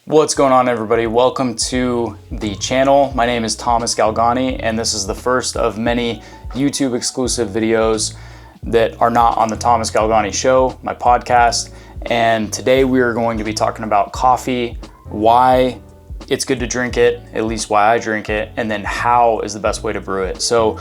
What's going on, everybody? Welcome to the channel. My name is Thomas Galgani, and this is the first of many YouTube exclusive videos that are not on the Thomas Galgani Show, my podcast. And today we are going to be talking about coffee, why it's good to drink it, at least why I drink it, and then how is the best way to brew it. So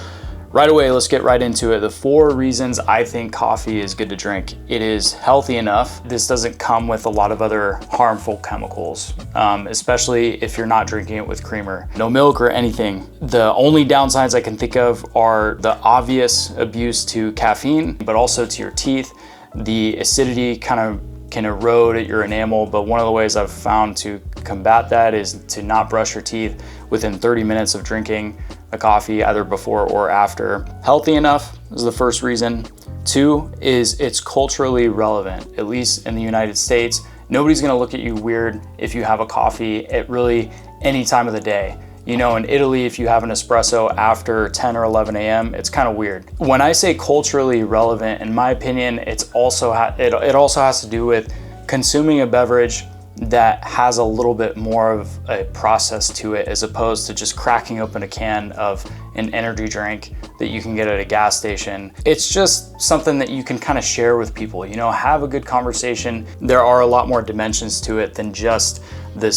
right away, let's get right into it. The 4 reasons I think coffee is good to drink. It is healthy enough. This doesn't come with a lot of other harmful chemicals, especially if you're not drinking it with creamer. No milk or anything. The only downsides I can think of are the obvious abuse to caffeine, but also to your teeth. The acidity kind of can erode at your enamel, but one of the ways I've found to combat that is to not brush your teeth within 30 minutes of drinking a coffee, either before or after. Healthy enough is the first reason. 2 is it's culturally relevant, at least in the United States. Nobody's gonna look at you weird if you have a coffee at really any time of the day. You know, in Italy, if you have an espresso after 10 or 11 a.m., it's kind of weird. When I say culturally relevant, in my opinion, it also has to do with consuming a beverage that has a little bit more of a process to it, as opposed to just cracking open a can of an energy drink that you can get at a gas station. It's just something that you can kind of share with people, you know, have a good conversation. There are a lot more dimensions to it than just the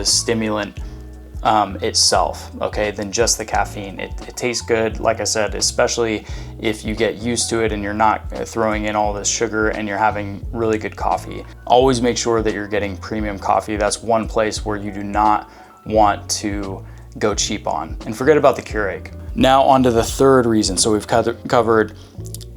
stimulant itself, okay, than just the caffeine. It tastes good, like I said, especially if you get used to it and you're not throwing in all this sugar and you're having really good coffee. Always make sure that you're getting premium coffee. That's one place where you do not want to go cheap on. And forget about the Keurig. Now on to the 3rd reason. So we've covered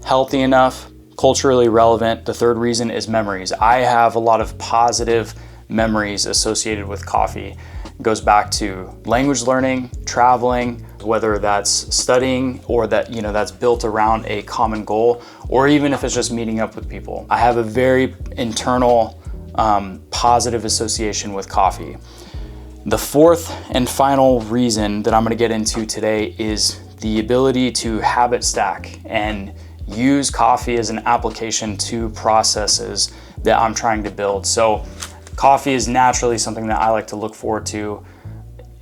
healthy enough, culturally relevant. The 3rd reason is memories. I have a lot of positive memories associated with coffee. It goes back to language learning, traveling, whether that's studying or that, you know, that's built around a common goal, or even if it's just meeting up with people. I have a very internal positive association with coffee. The 4th and final reason that I'm going to get into today is the ability to habit stack and use coffee as an application to processes that I'm trying to build. So coffee is naturally something that I like to look forward to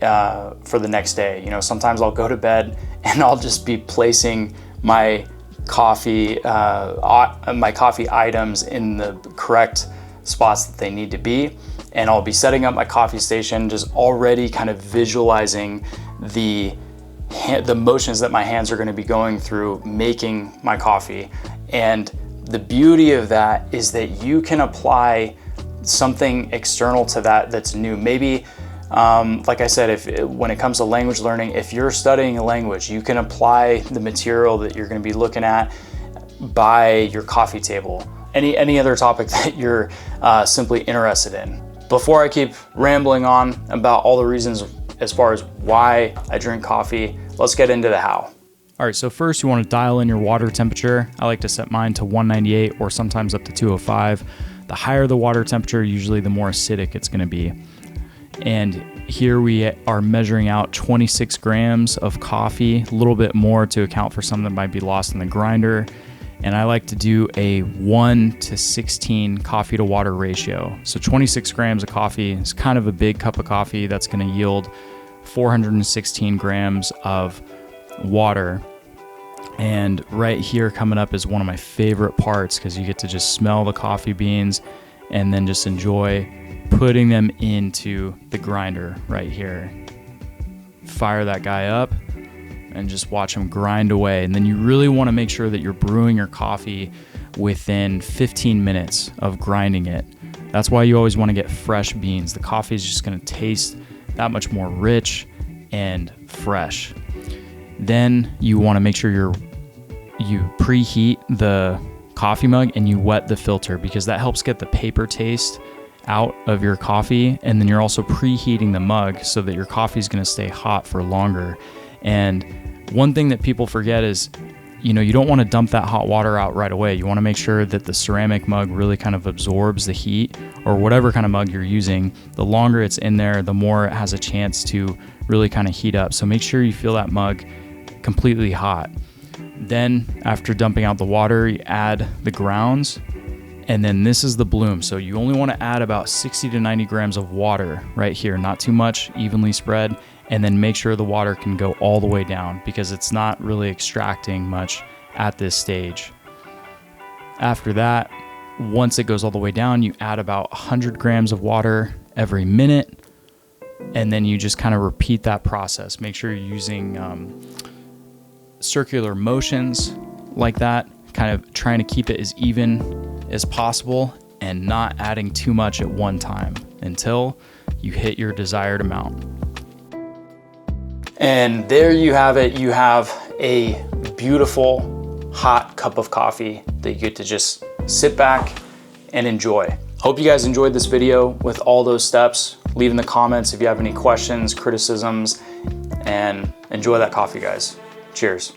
for the next day. You know, sometimes I'll go to bed and I'll just be placing my coffee items in the correct spots that they need to be. And I'll be setting up my coffee station, just already kind of visualizing the motions that my hands are going to be going through making my coffee. And the beauty of that is that you can apply something external to that that's new. Maybe, like I said, when it comes to language learning, if you're studying a language, you can apply the material that you're going to be looking at by your coffee table. Any other topic that you're simply interested in. Before I keep rambling on about all the reasons as far as why I drink coffee, let's get into the how. All right, so first you want to dial in your water temperature. I like to set mine to 198 or sometimes up to 205. The higher the water temperature, usually the more acidic it's going to be. And here we are measuring out 26 grams of coffee, a little bit more to account for some that might be lost in the grinder. And I like to do a 1:16 coffee to water ratio. So 26 grams of coffee is kind of a big cup of coffee. That's going to yield 416 grams of water. And right here coming up is one of my favorite parts, because you get to just smell the coffee beans and then just enjoy putting them into the grinder right here. Fire that guy up and just watch him grind away. And then you really want to make sure that you're brewing your coffee within 15 minutes of grinding it. That's why you always want to get fresh beans. The coffee is just going to taste that much more rich and fresh. Then you want to make sure you preheat the coffee mug and you wet the filter, because that helps get the paper taste out of your coffee. And then you're also preheating the mug so that your coffee is going to stay hot for longer. And one thing that people forget is, you know, you don't want to dump that hot water out right away. You want to make sure that the ceramic mug really kind of absorbs the heat, or whatever kind of mug you're using. The longer it's in there, the more it has a chance to really kind of heat up. So make sure you feel that mug completely hot. Then after dumping out the water, you add the grounds And then this is the bloom. So you only want to add about 60 to 90 grams of water right here, not too much, evenly spread. And then make sure the water can go all the way down because it's not really extracting much at this stage. After that, once it goes all the way down, you add about 100 grams of water every minute. And then you just kind of repeat that process. Make sure you're using circular motions like that, kind of trying to keep it as even as possible and not adding too much at one time until you hit your desired amount. And there you have it. You have a beautiful hot cup of coffee that you get to just sit back and enjoy. Hope you guys enjoyed this video with all those steps. Leave in the comments if you have any questions, criticisms, and enjoy that coffee, guys. Cheers.